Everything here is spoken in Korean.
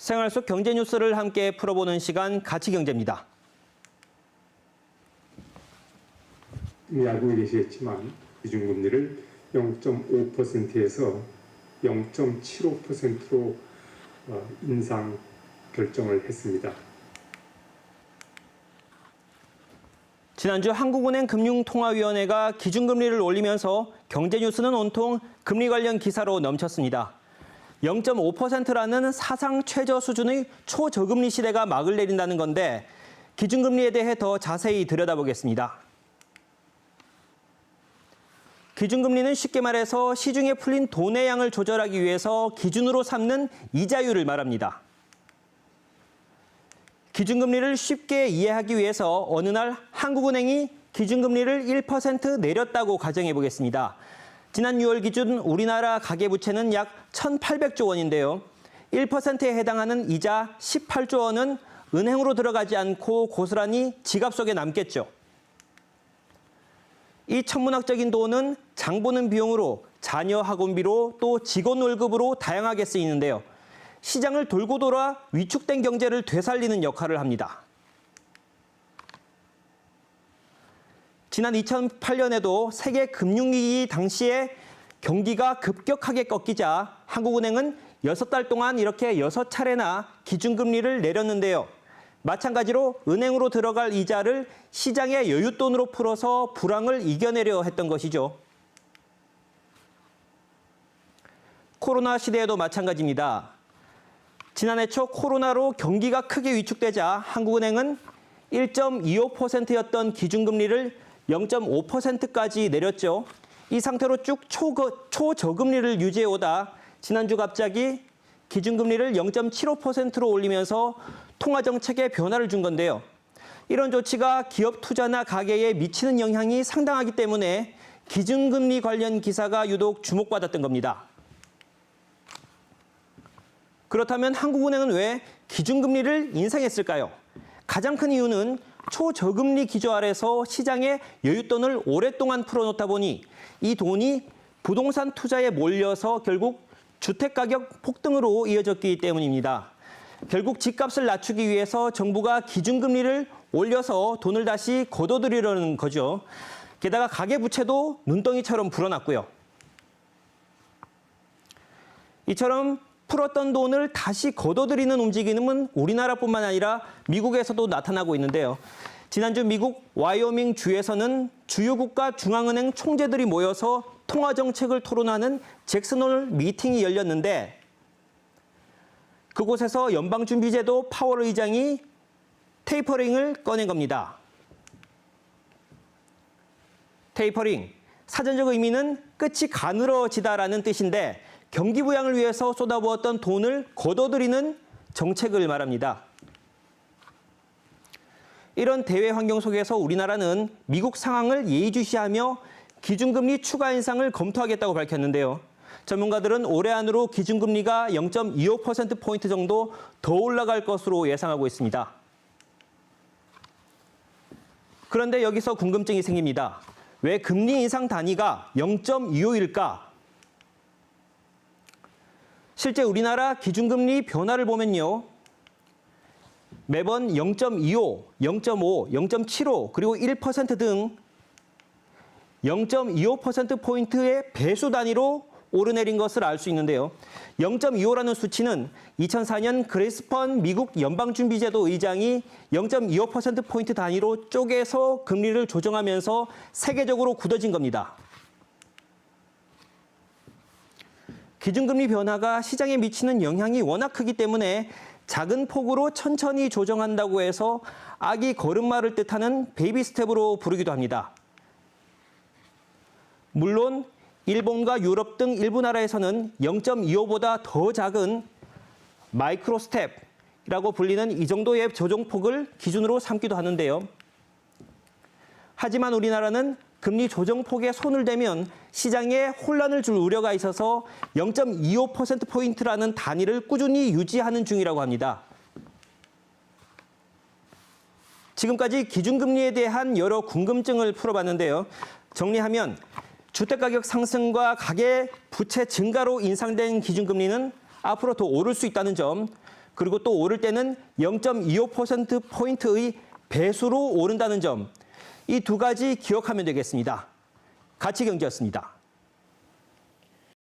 생활 속 경제 뉴스를 함께 풀어보는 시간 가치경제입니다. 이미 알고 계시겠지만 기준금리를 0.5%에서 0.75%로 인상 결정을 했습니다. 지난주 한국은행 금융통화위원회가 기준금리를 올리면서 경제 뉴스는 온통 금리 관련 기사로 넘쳤습니다. 0.5%라는 사상 최저 수준의 초저금리 시대가 막을 내린다는 건데 기준금리에 대해 더 자세히 들여다보겠습니다. 기준금리는 쉽게 말해서 시중에 풀린 돈의 양을 조절하기 위해서 기준으로 삼는 이자율을 말합니다. 기준금리를 쉽게 이해하기 위해서 어느 날 한국은행이 기준금리를 1% 내렸다고 가정해 보겠습니다. 지난 6월 기준 우리나라 가계부채는 약 1,800조 원인데요. 1%에 해당하는 이자 18조 원은 은행으로 들어가지 않고 고스란히 지갑 속에 남겠죠. 이 천문학적인 돈은 장 보는 비용으로 자녀 학원비로 또 직원 월급으로 다양하게 쓰이는데요. 시장을 돌고 돌아 위축된 경제를 되살리는 역할을 합니다. 지난 2008년에도 세계 금융위기 당시에 경기가 급격하게 꺾이자 한국은행은 6달 동안 이렇게 6차례나 기준금리를 내렸는데요. 마찬가지로 은행으로 들어갈 이자를 시장의 여윳돈으로 풀어서 불황을 이겨내려 했던 것이죠. 코로나 시대에도 마찬가지입니다. 지난해 초 코로나로 경기가 크게 위축되자 한국은행은 1.25%였던 기준금리를 0.5%까지 내렸죠. 이 상태로 쭉 초저금리를 유지해오다 지난주 갑자기 기준금리를 0.75%로 올리면서 통화정책에 변화를 준 건데요. 이런 조치가 기업 투자나 가계에 미치는 영향이 상당하기 때문에 기준금리 관련 기사가 유독 주목받았던 겁니다. 그렇다면 한국은행은 왜 기준금리를 인상했을까요? 가장 큰 이유는 초저금리 기조 아래서 시장에 여윳돈을 오랫동안 풀어놓다 보니 이 돈이 부동산 투자에 몰려서 결국 주택가격 폭등으로 이어졌기 때문입니다. 결국 집값을 낮추기 위해서 정부가 기준금리를 올려서 돈을 다시 걷어들이려는 거죠. 게다가 가계부채도 눈덩이처럼 불어났고요. 이처럼 풀었던 돈을 다시 걷어들이는 움직임은 우리나라뿐만 아니라 미국에서도 나타나고 있는데요. 지난주 미국 와이오밍 주에서는 주요 국가 중앙은행 총재들이 모여서 통화정책을 토론하는 잭슨홀 미팅이 열렸는데 그곳에서 연방준비제도 파월 의장이 테이퍼링을 꺼낸 겁니다. 테이퍼링, 사전적 의미는 끝이 가늘어지다라는 뜻인데 경기 부양을 위해서 쏟아부었던 돈을 걷어들이는 정책을 말합니다. 이런 대외 환경 속에서 우리나라는 미국 상황을 예의주시하며 기준금리 추가 인상을 검토하겠다고 밝혔는데요. 전문가들은 올해 안으로 기준금리가 0.25%포인트 정도 더 올라갈 것으로 예상하고 있습니다. 그런데 여기서 궁금증이 생깁니다. 왜 금리 인상 단위가 0.25일까? 실제 우리나라 기준금리 변화를 보면요. 매번 0.25, 0.5, 0.75, 그리고 1% 등 0.25%포인트의 배수 단위로 오르내린 것을 알 수 있는데요. 0.25라는 수치는 2004년 그레스펀 미국 연방준비제도 의장이 0.25%포인트 단위로 쪼개서 금리를 조정하면서 세계적으로 굳어진 겁니다. 기준금리 변화가 시장에 미치는 영향이 워낙 크기 때문에 작은 폭으로 천천히 조정한다고 해서 아기 걸음마를 뜻하는 베이비 스텝으로 부르기도 합니다. 물론 일본과 유럽 등 일부 나라에서는 0.25보다 더 작은 마이크로 스텝이라고 불리는 이 정도의 조정폭을 기준으로 삼기도 하는데요. 하지만 우리나라는 금리 조정폭에 손을 대면 시장에 혼란을 줄 우려가 있어서 0.25%포인트라는 단위를 꾸준히 유지하는 중이라고 합니다. 지금까지 기준금리에 대한 여러 궁금증을 풀어봤는데요. 정리하면 주택가격 상승과 가계 부채 증가로 인상된 기준금리는 앞으로 더 오를 수 있다는 점, 그리고 또 오를 때는 0.25%포인트의 배수로 오른다는 점, 이 두 가지 기억하면 되겠습니다. 가치경제였습니다.